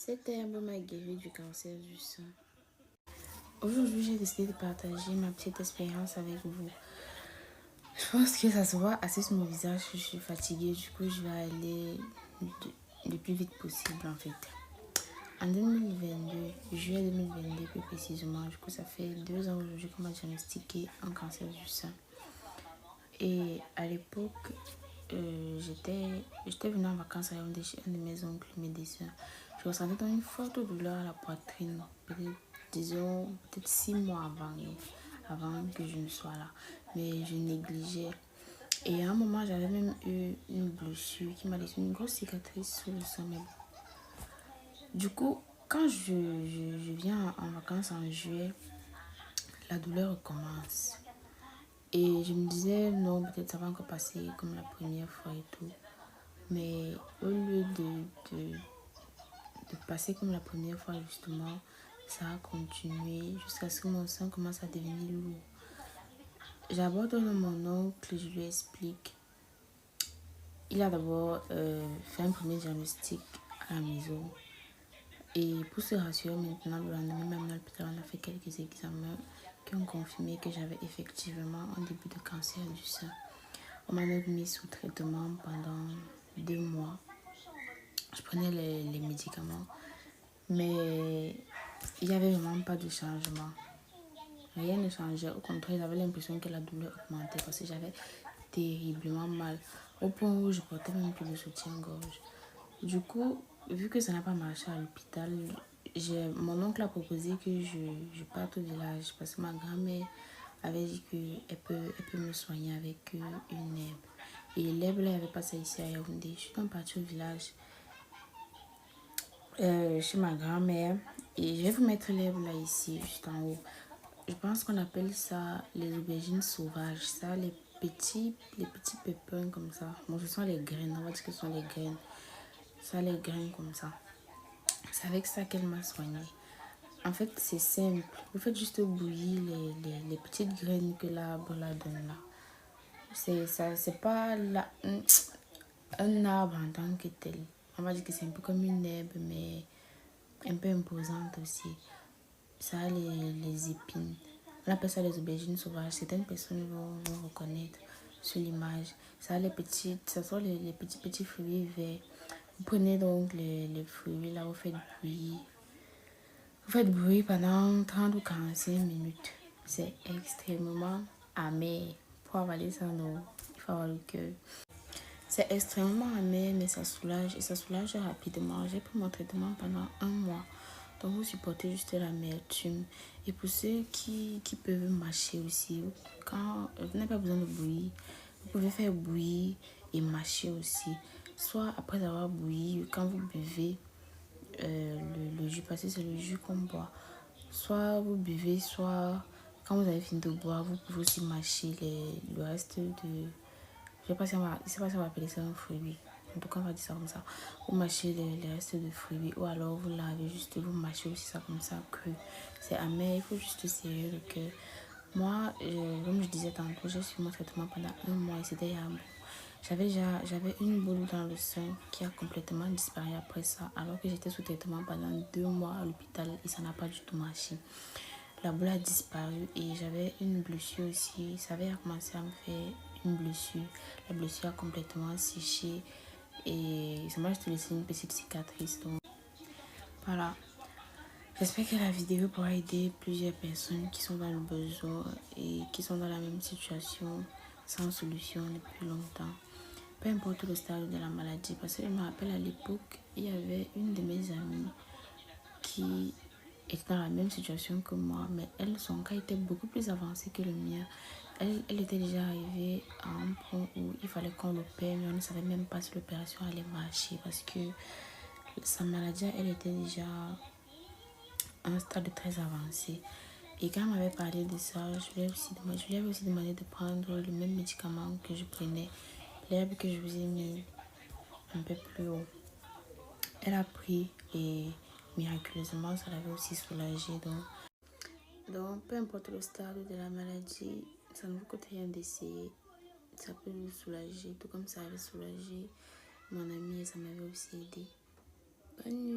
Cette herbe m'a guéri du cancer du sein. Aujourd'hui, j'ai décidé de partager ma petite expérience avec vous. Je pense que ça se voit assez sur mon visage que je suis fatiguée. Du coup, je vais aller le plus vite possible en fait. En 2022, juillet 2022 plus précisément, du coup, ça fait 2 ans aujourd'hui qu'on m'a diagnostiqué un cancer du sein. Et à l'époque, j'étais venue en vacances à Yaoundé chez un de mes oncles médecins. Je ressentais donc une forte douleur à la poitrine, peut-être 6 mois avant que je ne sois là. Mais je négligeais. Et à un moment, j'avais même eu une blessure qui m'a laissé une grosse cicatrice sur le sein. Mais bon. Du coup, quand je viens en vacances en juillet, la douleur recommence. Et je me disais, non, peut-être ça va encore passer comme la première fois et tout. Mais au lieu de passer comme la première fois, justement, ça a continué jusqu'à ce que mon sein commence à devenir lourd. J'aborde mon oncle, je lui explique. Il a d'abord fait un premier diagnostic à la maison. Et pour se rassurer maintenant, le lendemain, même à l'hôpital, on a fait quelques examens qui ont confirmé que j'avais effectivement un début de cancer du sein. On m'a donc mis sous traitement pendant 2 mois. Je prenais les médicaments, mais il n'y avait vraiment pas de changement. Rien ne changeait. Au contraire, j'avais l'impression que la douleur augmentait parce que j'avais terriblement mal. Au point où je portais même plus de soutien-gorge. Du coup, vu que ça n'a pas marché à l'hôpital, mon oncle a proposé que je parte au village parce que ma grand-mère avait dit qu'elle peut me soigner avec une herbe. Et l'herbe, là, il n'y avait pas ça ici à Yaoundé. Je suis donc partie au village chez ma grand-mère. Et je vais vous mettre l'herbe là ici, juste en haut. Je pense qu'on appelle ça les aubergines sauvages. Ça, les petits pépins comme ça. Bon, ce sont les graines. On va dire que ce sont les graines. Ça, les graines comme ça. C'est avec ça qu'elle m'a soignée. En fait, c'est simple. Vous faites juste bouillir les petites graines que l'arbre la donne là. C'est pas un arbre en tant que tel. On va dire que c'est un peu comme une herbe, mais un peu imposante aussi. Ça a les épines. On appelle ça les aubergines sauvages. Certaines personnes vont reconnaître sur l'image. Ça a ça sont les petits fruits verts. Vous prenez donc les fruits là, vous faites bouillir. Vous faites bouillir pendant 30 ou 45 minutes. C'est extrêmement amer. Pour avaler ça, non, il faut avoir le cœur. C'est extrêmement amer, mais ça soulage et ça soulage rapidement. J'ai pris mon traitement pendant 1 mois. Donc, vous supportez juste l'amertume. Et pour ceux qui peuvent mâcher aussi, quand vous n'avez pas besoin de bouillir, vous pouvez faire bouillir et mâcher aussi. Soit après avoir bouilli, quand vous buvez le jus, parce que c'est le jus qu'on boit. Soit vous buvez, soit quand vous avez fini de boire, vous pouvez aussi mâcher le reste de... Je sais pas si on va appeler ça un fruit. En tout cas, on va dire ça comme ça. Vous mâchez les restes de fruits ou alors vous lavez juste, vous mâchez aussi ça comme ça, cru. C'est amer, il faut juste serrer le cœur. Moi, comme je disais tantôt, j'ai suivi mon traitement pendant 1 mois et c'était bon. J'avais une boule dans le sein qui a complètement disparu après ça, alors que j'étais sous traitement pendant 2 mois à l'hôpital et ça n'a pas du tout marché. La boule a disparu et j'avais une blessure aussi. Ça avait commencé à me faire une blessure. La blessure a complètement séché et ça m'a juste laissé une petite cicatrice. Donc voilà. J'espère que la vidéo pourra aider plusieurs personnes qui sont dans le besoin et qui sont dans la même situation sans solution depuis longtemps. Peu importe le stade de la maladie, parce que je me rappelle à l'époque, il y avait une de mes amies qui était dans la même situation que moi, mais elle, son cas était beaucoup plus avancé que le mien. Elle était déjà arrivée à un point où il fallait qu'on l'opère, mais on ne savait même pas si l'opération allait marcher parce que sa maladie, elle était déjà à un stade très avancé. Et quand elle m'avait parlé de ça, je lui avais aussi demandé de prendre le même médicament que je prenais, l'herbe que je vous ai mis un peu plus haut. Elle a pris et miraculeusement, ça l'avait aussi soulagée. Donc, peu importe le stade de la maladie, ça ne vous coûte rien d'essayer. Ça peut vous soulager, tout comme ça avait soulagé mon ami et ça m'avait aussi aidé. Bonne nuit.